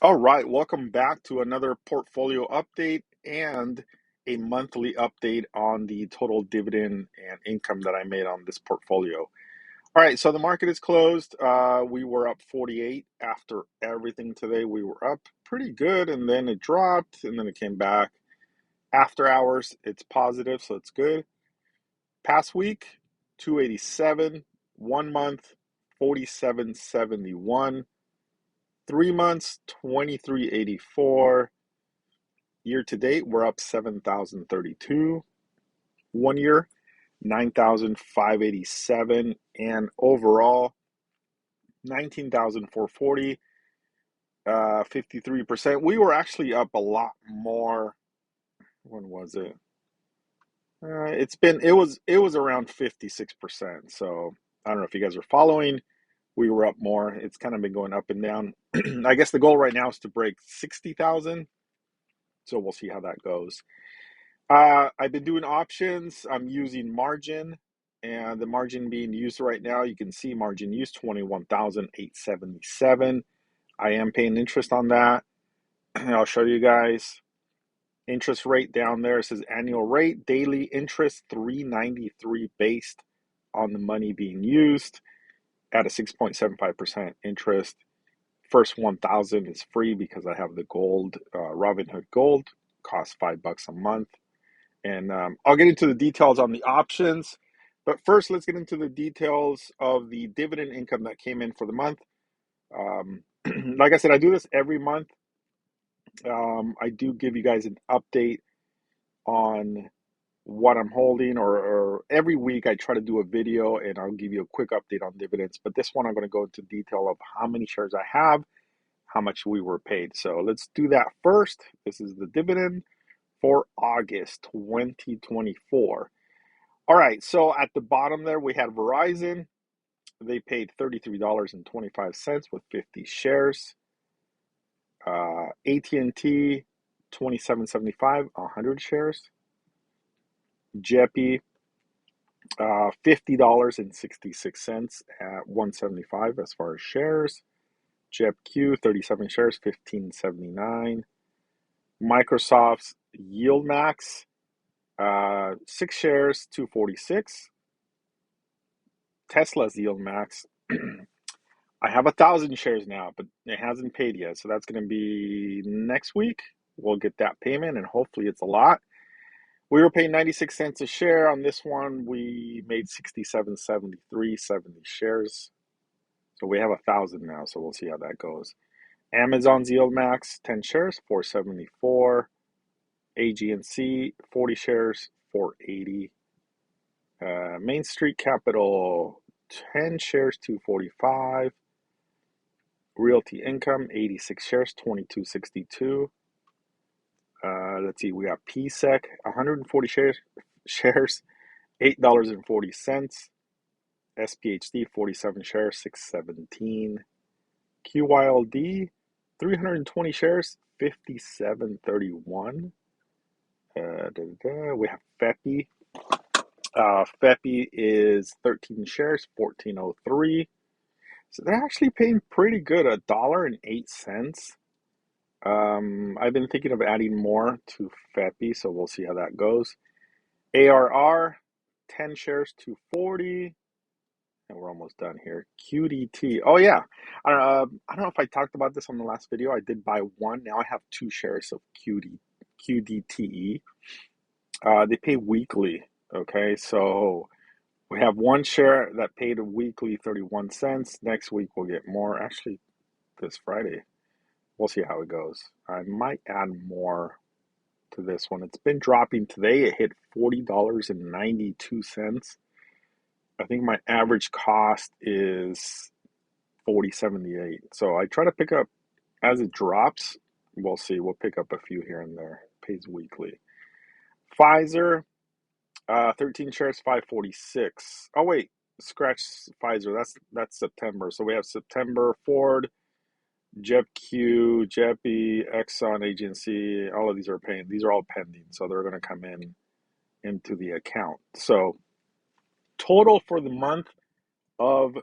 All right, welcome back to another portfolio update and a monthly update on the total dividend and income that I made on this portfolio. All right, so the market is closed. We were up 48 after everything today. We were up pretty good, and then it dropped, and then it came back. After hours, it's positive, so it's good. Past week, 287. 1 month, 47.71. 3 months, 23.84. Year to date, we're up 7,032. 1 year, 9,587. And overall, 19,440, 53%. We were actually up a lot more. When was it? It was around 56%. So I don't know if you guys are following. We were up more. It's kind of been going up and down. I guess the goal right now is to break 60,000. So we'll see how that goes. I've been doing options. I'm using margin, and the margin being used right now, you can see margin used 21,877. I am paying interest on that. I'll show you guys. Interest rate down there, it says annual rate, daily interest 393 based on the money being used at a 6.75% interest. First 1,000 is free because I have the gold, Robinhood Gold, costs $5 a month. And I'll get into the details on the options. But first, let's get into the details of the dividend income that came in for the month. Um, like I said, I do this every month. I do give you guys an update on what I'm holding, or every week I try to do a video and I'll give you a quick update on dividends. But this one, I'm going to go into detail of how many shares I have, how much we were paid. So let's do that first. This is the dividend for August 2024. All right, so at the bottom there, we had Verizon. They paid $33.25 with 50 shares. AT&T, $27.75, 100 shares. JEPI, $50.66 at 175 as far as shares. JEPQ, 37 shares, 15.79. Microsoft's Yield Max, 6 shares, 246. Tesla's Yield Max, I have 1,000 shares now, but it hasn't paid yet. So that's going to be next week. We'll get that payment, and hopefully it's a lot. We were paying 96 cents a share on this one. We made 67.73, 70 shares. So we have 1,000 now. So we'll see how that goes. Amazon's Yield Max, 10 shares, 474. AG&C, 40 shares, 480. Main Street Capital, 10 shares, 245. Realty Income, 86 shares, 22.62. Let's see, we got PSEC, 140 shares, $8.40. SPHD, 47 shares, 617. QYLD, 320 shares, 57.31. We have FEPI. FEPI is 13 shares, 14.03. So they're actually paying pretty good, $1.08. I've been thinking of adding more to FEPI, so we'll see how that goes. ARR, 10 shares, 240. And we're almost done here. QDT. Oh, yeah. I don't know if I talked about this on the last video. I did buy one. Now I have 2 shares of QDTE. They pay weekly. Okay, so we have 1 share that paid a weekly 31 cents. Next week we'll get more. Actually, this Friday. We'll see how it goes. I might add more to this one. It's been dropping today. It hit $40.92. I think my average cost is $40.78. So I try to pick up as it drops. We'll see. We'll pick up a few here and there. Pays weekly. Pfizer, 13 shares, 546. Oh wait, scratch Pfizer. That's September. So we have September. Ford, JEPQ, JEPI, Exxon Agency, all of these are paying. These are all pending, so they're going to come in into the account. So total for the month of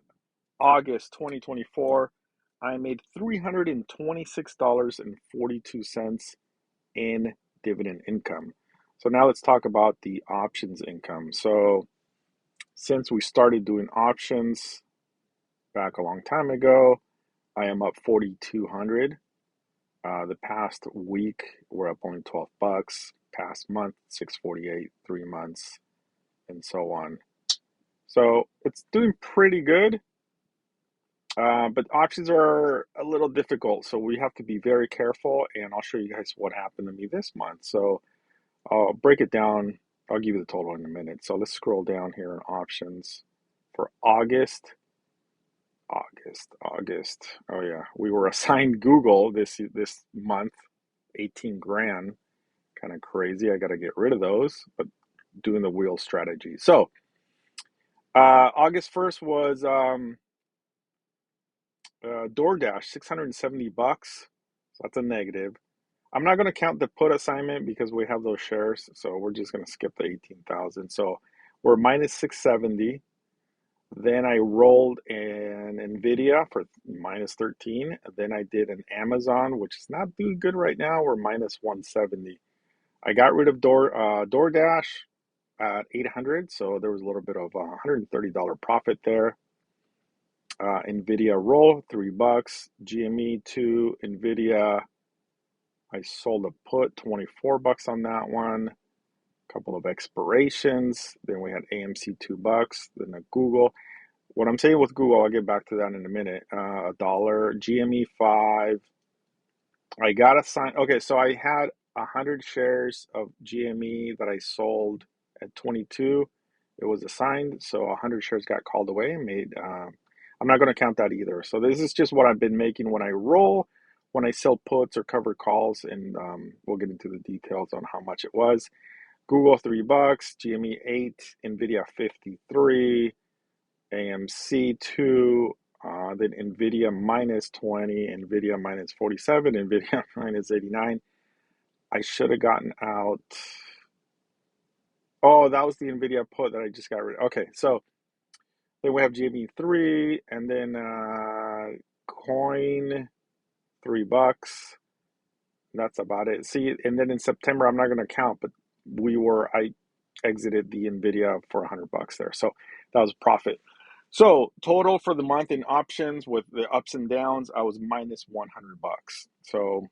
August 2024, I made $326.42 in dividend income. So now let's talk about the options income. So since we started doing options back a long time ago, I am up 4,200. The past week we're up only 12 bucks. Past month 648, 3 months, and so on. So it's doing pretty good. But options are a little difficult, so we have to be very careful. And I'll show you guys what happened to me this month. So I'll break it down. I'll give you the total in a minute. So let's scroll down here in options for August. August. Oh yeah, we were assigned Google this month, 18 grand. Kind of crazy. I got to get rid of those, but doing the wheel strategy. So August 1st was DoorDash, 670 bucks. So that's a negative. I'm not going to count the put assignment because we have those shares, so we're just going to skip the 18,000. So we're minus 670. Then I rolled an Nvidia for minus 13. Then I did an Amazon, which is not doing good right now. We're minus 170. I got rid of DoorDash at 800, so there was a little bit of a $130 profit there. Nvidia roll, $3. GME to Nvidia, I sold a put, 24 bucks on that one. A couple of expirations. Then we had AMC, $2. Then a Google. What I'm saying with Google, I'll get back to that in a minute. A dollar. GME 5. I got assigned. Okay, so I had 100 shares of GME that I sold at 22. It was assigned, so 100 shares got called away and made. I'm not going to count that either. So this is just what I've been making when I roll, when I sell puts or cover calls, and we'll get into the details on how much it was. Google $3, GME 8, Nvidia 53, AMC 2. Then Nvidia minus 20, Nvidia minus 47, Nvidia minus 89. I should have gotten out. Oh, that was the Nvidia put that I just got rid of. Okay, so then we have GME 3, and then Coin $3. That's about it. See, and then in September, I'm not going to count, but I exited the Nvidia for $100 there. So that was profit. So total for the month in options with the ups and downs, I was minus $100. So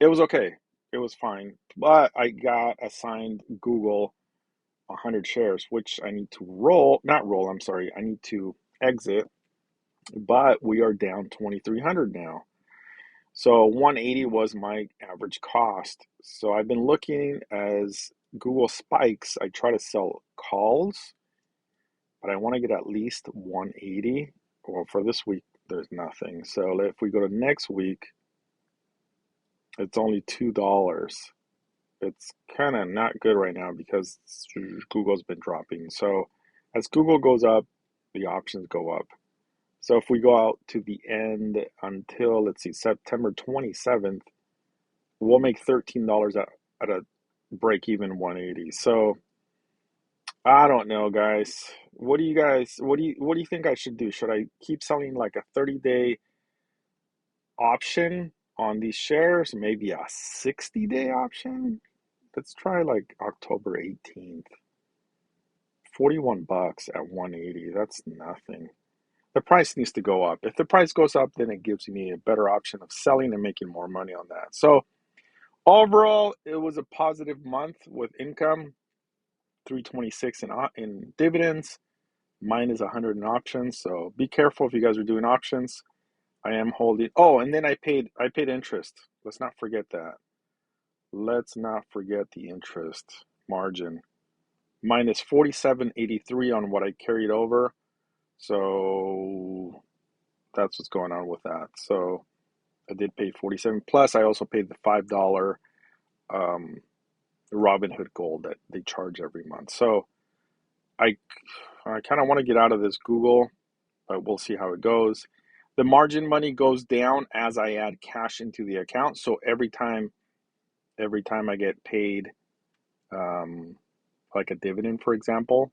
it was okay. It was fine. But I got assigned Google 100 shares, which I need to not roll, I'm sorry. I need to exit, but we are down 2,300 now. So 180 was my average cost. So I've been looking as Google spikes. I try to sell calls, but I want to get at least 180. Well, for this week, there's nothing. So if we go to next week, it's only $2. It's kind of not good right now because Google's been dropping. So as Google goes up, the options go up. So if we go out to the end until, let's see, September 27th, we'll make $13 at a break even 180. So I don't know, guys. What do you think I should do? Should I keep selling like a 30-day option on these shares? Maybe a 60-day option? Let's try like October 18th. 41 bucks at 180. That's nothing. The price needs to go up. If the price goes up, then it gives me a better option of selling and making more money on that. So overall, it was a positive month with income, 326 in dividends, minus 100 in options. So be careful if you guys are doing options. I am holding. Oh, and then I paid interest. Let's not forget that. Let's not forget the interest margin. Minus 47.83 on what I carried over. So that's what's going on with that. So I did pay 47. Plus, I also paid the $5 Robinhood Gold that they charge every month. So I kind of want to get out of this Google, but we'll see how it goes. The margin money goes down as I add cash into the account. So every time I get paid, like a dividend, for example,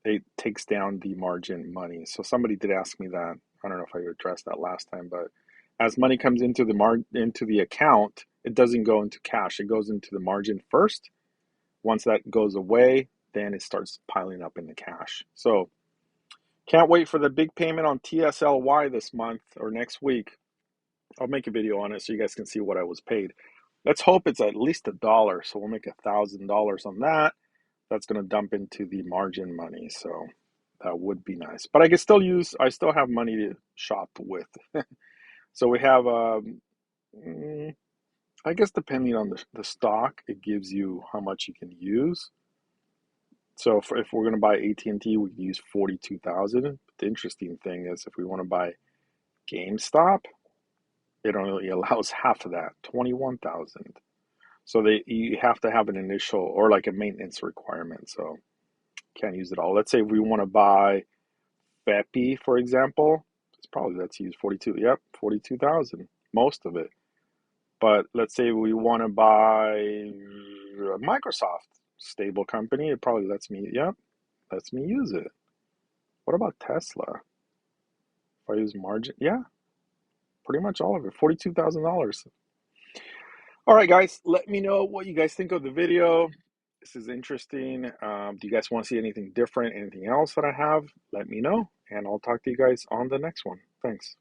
it takes down the margin money. So somebody did ask me that I don't know if I addressed that last time, but as money comes into the account, it doesn't go into cash. It goes into the margin first. Once that goes away, then it starts piling up in the cash. So can't wait for the big payment on TSLY this month or next week. I'll make a video on it so you guys can see what I was paid. Let's hope it's at least $1. So we'll make $1,000 on that. That's going to dump into the margin money. So that would be nice. But I still have money to shop with. So we have, I guess depending on the stock, it gives you how much you can use. So if we're going to buy AT&T, we can use 42,000. The interesting thing is if we want to buy GameStop, it only allows half of that, 21,000. So you have to have an initial or like a maintenance requirement. So can't use it all. Let's say if we want to buy Pepe, for example, let's use 42. Yep, 42,000, most of it. But let's say we want to buy Microsoft, stable company, it probably lets me use it. What about Tesla? If I use margin, yeah, pretty much all of it, $42,000. All right, guys, let me know what you guys think of the video. This is interesting. Do you guys want to see anything different, anything else that I have? Let me know, and I'll talk to you guys on the next one. Thanks.